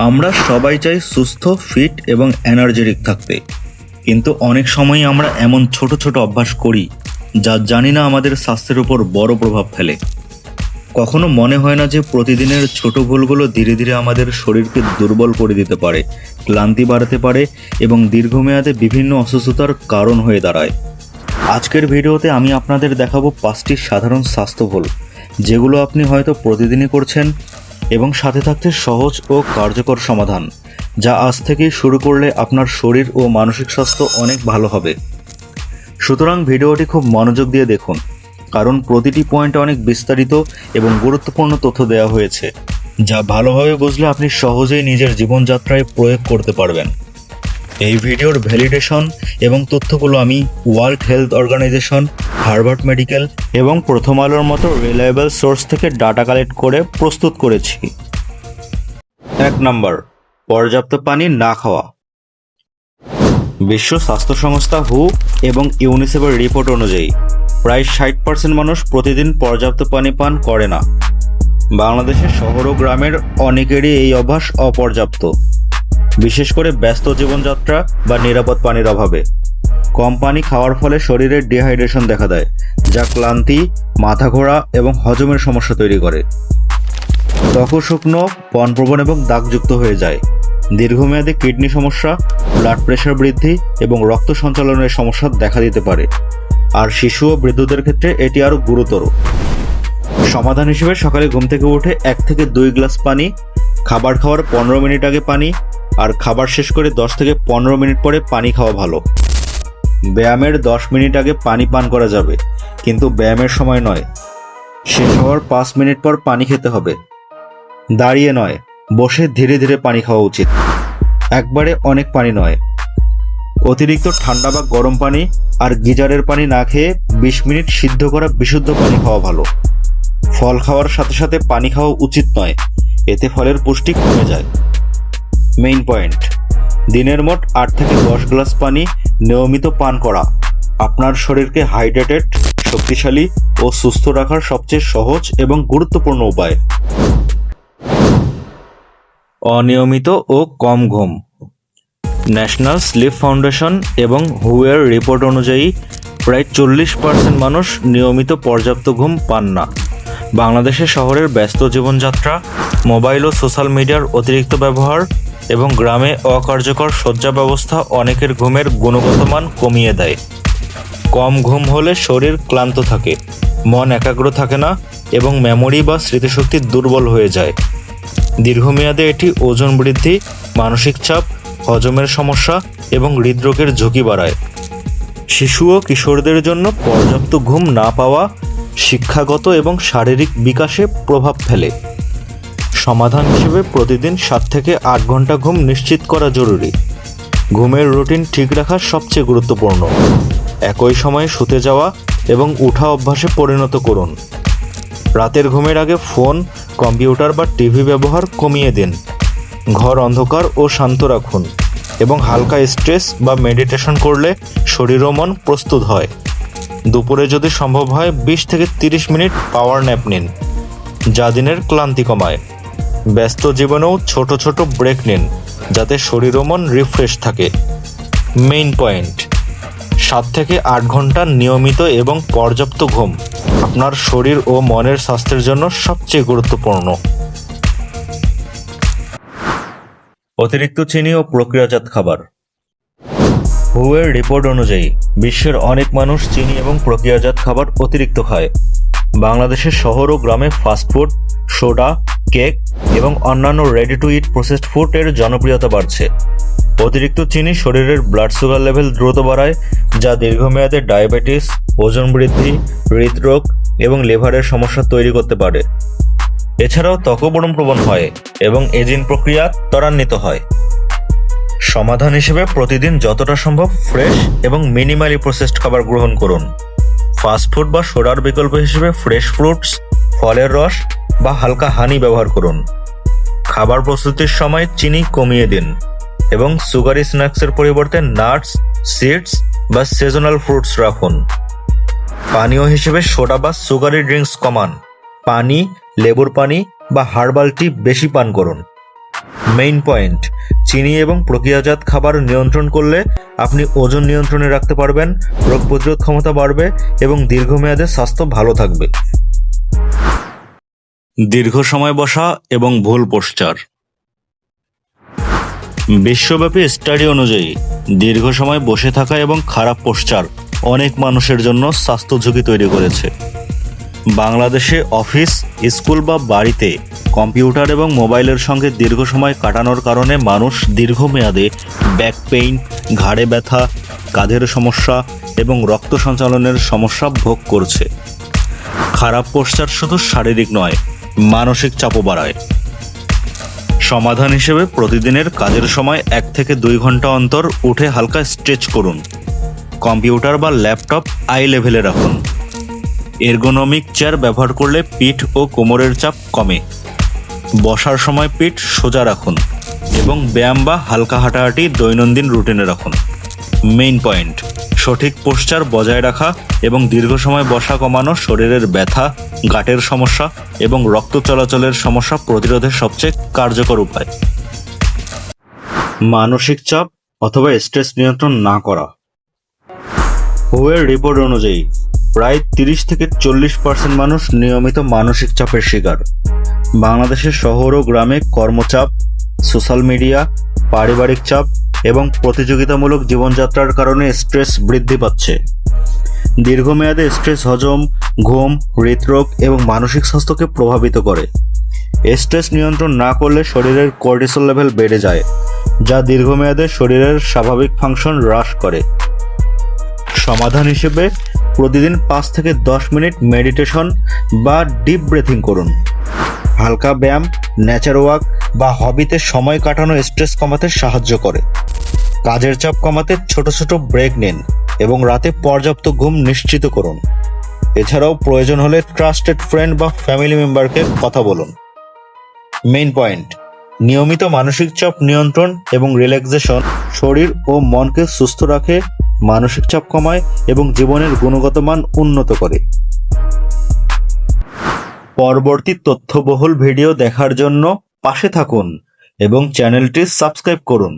আমরা সবাই চাই সুস্থ, ফিট এবং এনার্জেটিক থাকতে, কিন্তু অনেক সময়ই আমরা এমন ছোট ছোট অভ্যাস করি যা জানি না আমাদের স্বাস্থ্যের উপর বড় প্রভাব ফেলে। কখনো মনে হয় না যে প্রতিদিনের ছোট ভুলগুলো ধীরে ধীরে আমাদের শরীরকে দুর্বল করে দিতে পারে, ক্লান্তি বাড়াতে পারে এবং দীর্ঘমেয়াদে বিভিন্ন অসুস্থতার কারণ হয়ে দাঁড়ায়। আজকের ভিডিওতে আমি আপনাদের দেখাবো 5টি সাধারণ স্বাস্থ্য ভুল, যেগুলো আপনি হয়তো প্রতিদিনই করছেন, এবং সাথে থাকতে সহজ ও কার্যকর সমাধান, যা আজ থেকেই শুরু করলে আপনার শরীর ও মানসিক স্বাস্থ্য অনেক ভালো হবে। সুতরাং ভিডিওটি খুব মনোযোগ দিয়ে দেখুন, কারণ প্রতিটি পয়েন্টে অনেক বিস্তারিত এবং গুরুত্বপূর্ণ তথ্য দেওয়া হয়েছে, যা ভালোভাবে বুঝলে আপনি সহজেই নিজের জীবনযাত্রায় প্রয়োগ করতে পারবেন। এই ভিডিওর ভ্যালিডেশন এবং তথ্যগুলো আমি World Health Organization, Harvard medical এবং প্রথম আলোর মতো রিলায়েবল সোর্স থেকে ডাটা কালেক্ট করে প্রস্তুত করেছি। 1 নম্বর, পর্যাপ্ত পানি না খাওয়া। বিশ্ব স্বাস্থ্য সংস্থা হু এবং ইউনিসেফের রিপোর্ট অনুযায়ী প্রায় 60% মানুষ প্রতিদিন পর্যাপ্ত পানি পান করে না। বাংলাদেশের শহর ও গ্রামের অনেকেরই এই অভ্যাস অপর্যাপ্ত, বিশেষ করে ব্যস্ত জীবনযাত্রা বা নিরাপদ পানির অভাবে। কম পানি খাওয়ার ফলে শরীরে ডিহাইড্রেশন দেখা দেয়, যা ক্লান্তি, মাথা ঘোরা এবং হজমের সমস্যা তৈরি করে। ত্বক শুকনো, বনপ্রবণ এবং দাগযুক্ত হয়ে যায়। দীর্ঘমেয়াদী কিডনি সমস্যা, ব্লাড প্রেশার বৃদ্ধি এবং রক্ত সঞ্চালনের সমস্যা দেখা দিতে পারে, আর শিশু ও বৃদ্ধদের ক্ষেত্রে এটি আরও গুরুতর। সমাধান হিসেবে সকালে ঘুম থেকে উঠে 1 থেকে 2 গ্লাস পানি, খাবার খাওয়ার 15 মিনিট আগে পানি, আর খাবার শেষ করে 10 থেকে 15 মিনিট পরে পানি খাওয়া ভালো। ব্যায়ামের 10 মিনিট আগে পানি পান করা যাবে, কিন্তু ব্যায়ামের সময় নয়। শেষ হওয়ার 5 মিনিট পর পানি খেতে হবে। দাঁড়িয়ে নয়, বসে ধীরে ধীরে পানি খাওয়া উচিত, একবারে অনেক পানি নয়। অতিরিক্ত ঠান্ডা বা গরম পানি আর গিজারের পানি না খেয়ে 20 মিনিট সিদ্ধ করা বিশুদ্ধ পানি খাওয়া ভালো। ফল খাওয়ার সাথে সাথে পানি খাওয়া উচিত নয়, এতে ফলের পুষ্টি কমে যায়। মেইন পয়েন্ট, দিনের মোট 8 থেকে 10 গ্লাস পানি নিয়মিত পান করা আপনার শরীরকে হাইড্রেটেড, শক্তিশালী ও সুস্থ রাখার সবচেয়ে সহজ এবং গুরুত্বপূর্ণ উপায়। অনিয়মিত ও কম ঘুম। ন্যাশনাল স্লিপ ফাউন্ডেশন এবং হুয়ের রিপোর্ট অনুযায়ী প্রায় 40% মানুষ নিয়মিত পর্যাপ্ত ঘুম পান না। বাংলাদেশের শহরের ব্যস্ত জীবনযাত্রা, মোবাইল ও সোশ্যাল মিডিয়ার অতিরিক্ত ব্যবহার এবং গ্রামে অকার্যকর শয্যা ব্যবস্থা অনেকের ঘুমের গুণগত মান কমিয়ে দেয়। কম ঘুম হলে শরীর ক্লান্ত থাকে, মন একাগ্র থাকে না এবং মেমোরি বা স্মৃতিশক্তি দুর্বল হয়ে যায়। দীর্ঘমেয়াদে এটি ওজন বৃদ্ধি, মানসিক চাপ, হজমের সমস্যা এবং হৃদরোগের ঝুঁকি বাড়ায়। শিশু ও কিশোরদের জন্য পর্যাপ্ত ঘুম না পাওয়া শিক্ষাগত এবং শারীরিক বিকাশে প্রভাব ফেলে। সমাধান হিসেবে প্রতিদিন 7 থেকে 8 ঘন্টা ঘুম নিশ্চিত করা জরুরি। ঘুমের রুটিন ঠিক রাখা সবচেয়ে গুরুত্বপূর্ণ। একই সময়ে শুতে যাওয়া এবং উঠা অভ্যাসে পরিণত করুন। রাতের ঘুমের আগে ফোন, কম্পিউটার বা টিভি ব্যবহার কমিয়ে দিন। ঘর অন্ধকার ও শান্ত রাখুন এবং হালকা স্ট্রেস বা মেডিটেশন করলে শরীর ও মন প্রস্তুত হয়। দুপুরে যদি সম্ভব হয় 20 থেকে 30 মিনিট পাওয়ার ন্যাপ নিন, যা দিনের ক্লান্তি কমায়। ব্যস্ত জীবনেও ছোট ছোট ব্রেক নিন, যাতে শরীর ও মন রিফ্রেশ থাকে। মেইন পয়েন্ট, 7 থেকে 8 ঘন্টা নিয়মিত এবং পর্যাপ্ত ঘুম আপনার শরীর ও মনের স্বাস্থ্যের জন্য সবচেয়ে গুরুত্বপূর্ণ। অতিরিক্ত চিনি ও প্রক্রিয়াজাত খাবার। হুয়ের রিপোর্ট অনুযায়ী বিশ্বের অনেক মানুষ চিনি এবং প্রক্রিয়াজাত খাবার অতিরিক্ত খায়। বাংলাদেশের শহর ও গ্রামে ফাস্টফুড, সোডা, কেক এবং অন্যান্য ready to it processed food এর জনপ্রিয়তা বাড়ছে। অতিরিক্ত চিনি শরীরের ব্লাড সুগার লেভেল দ্রুত বাড়ায়, যা দীর্ঘমেয়াদে ডায়াবেটিস, ওজন বৃদ্ধি, হৃদরোগ এবং লিভারের সমস্যা তৈরি করতে পারে। এছাড়াও ত্বকও বনপ্রবণ হয় এবং এজিং প্রক্রিয়া ত্বরান্বিত হয়। সমাধান হিসেবে প্রতিদিন যতটা সম্ভব ফ্রেশ এবং মিনিমালি প্রসেসড খাবার গ্রহণ করুন। ফাস্টফুড বা সোডার বিকল্প হিসেবে ফ্রেশ ফ্রুটস, ফলের রস বা হালকা হানি ব্যবহার করুন। খাবার প্রস্তুতির সময় চিনি কমিয়ে দিন এবং সুগারি স্ন্যাক্সের পরিবর্তে নাটস, সিডস বা সিজনাল ফ্রুটস রাখুন। পানীয় হিসেবে সোডা বা সুগারি ড্রিঙ্কস কমান। পানি, লেবুর পানি বা হার্বাল টি বেশি পান করুন। মেইন পয়েন্ট, চিনি এবং প্রক্রিয়াজাত খাবার নিয়ন্ত্রণ করলে আপনি ওজন নিয়ন্ত্রণে রাখতে পারবেন, রোগ প্রতিরোধ ক্ষমতা বাড়বে এবং দীর্ঘমেয়াদে স্বাস্থ্য ভালো থাকবে। দীর্ঘ সময় বসা এবং ভুল পোশ্চার। বিশ্বব্যাপী স্টাডি অনুযায়ী দীর্ঘ সময় বসে থাকা এবং খারাপ পোশ্চার অনেক মানুষের জন্য স্বাস্থ্য ঝুঁকি তৈরি করেছে। বাংলাদেশে অফিস, স্কুল বা বাড়িতে কম্পিউটার এবং মোবাইলের সঙ্গে দীর্ঘ সময় কাটানোর কারণে মানুষ দীর্ঘমেয়াদে ব্যাক পেইন, ঘাড়ে ব্যথা, কাঁধের সমস্যা এবং রক্ত সঞ্চালনের সমস্যা ভোগ করছে। খারাপ পোশ্চার শুধু শারীরিক নয়, মানসিক চাপও বাড়ায়। সমাধান হিসেবে প্রতিদিনের কাজের সময় 1 থেকে 2 ঘন্টা অন্তর উঠে হালকা স্ট্রেচ করুন। কম্পিউটার বা ল্যাপটপ আই লেভেলে রাখুন। এরগোনমিক চেয়ার ব্যবহার করলে পিঠ ও কোমরের চাপ কমে। বসার সময় পিঠ সোজা রাখুন এবং ব্যায়াম বা হালকা হাঁটাহাঁটি দৈনন্দিন রুটিনে রাখুন। মেইন পয়েন্ট, সঠিক পোশ্চার বজায় রাখা এবং দীর্ঘ সময় বসা কমানো শরীরের ব্যথা, গাঁটের সমস্যা এবং রক্ত চলাচলের সমস্যা প্রতিরোধের সবচেয়ে কার্যকর উপায়। মানসিক চাপ অথবা স্ট্রেস নিয়ন্ত্রণ না করা। হুয়ের রিপোর্ট অনুযায়ী প্রায় 30 থেকে 40% মানুষ নিয়মিত মানসিক চাপের শিকার। বাংলাদেশের শহর ও গ্রামে কর্মচাপ, সোশ্যাল মিডিয়া, পারিবারিক চাপ এবং প্রতিযোগিতামূলক জীবনযাত্রার কারণে স্ট্রেস বৃদ্ধি পাচ্ছে। দীর্ঘমেয়াদে স্ট্রেস হজম, ঘুম, হৃদরোগ এবং মানসিক স্বাস্থ্যকে প্রভাবিত করে। স্ট্রেস নিয়ন্ত্রণ না করলে শরীরের কর্টিসল লেভেল বেড়ে যায়, যা দীর্ঘমেয়াদে শরীরের স্বাভাবিক ফাংশন হ্রাস করে। সমাধান হিসেবে প্রতিদিন 5 থেকে 10 মিনিট মেডিটেশন বা ডিপ ব্রেথিং করুন। হালকা ব্যায়াম, নেচার ওয়াক বা হবিতে সময় কাটানো স্ট্রেস কমাতে সাহায্য করে। কাজের চাপ কমাতে ছোট ছোট ব্রেক নিন এবং রাতে পর্যাপ্ত ঘুম নিশ্চিত করুন। এছাড়াও প্রয়োজন হলে ট্রাস্টেড ফ্রেন্ড বা ফ্যামিলি মেম্বারকে কথা বলুন। মেইন পয়েন্ট, নিয়মিত মানসিক চাপ নিয়ন্ত্রণ এবং রিল্যাক্সেশন শরীর ও মনকে সুস্থ রাখে, মানসিক চাপ কমায় এবং জীবনের গুণগত মান উন্নত করে। পরবর্তী তথ্যবহুল ভিডিও দেখার জন্য পাশে থাকুন এবং চ্যানেলটি সাবস্ক্রাইব করুন।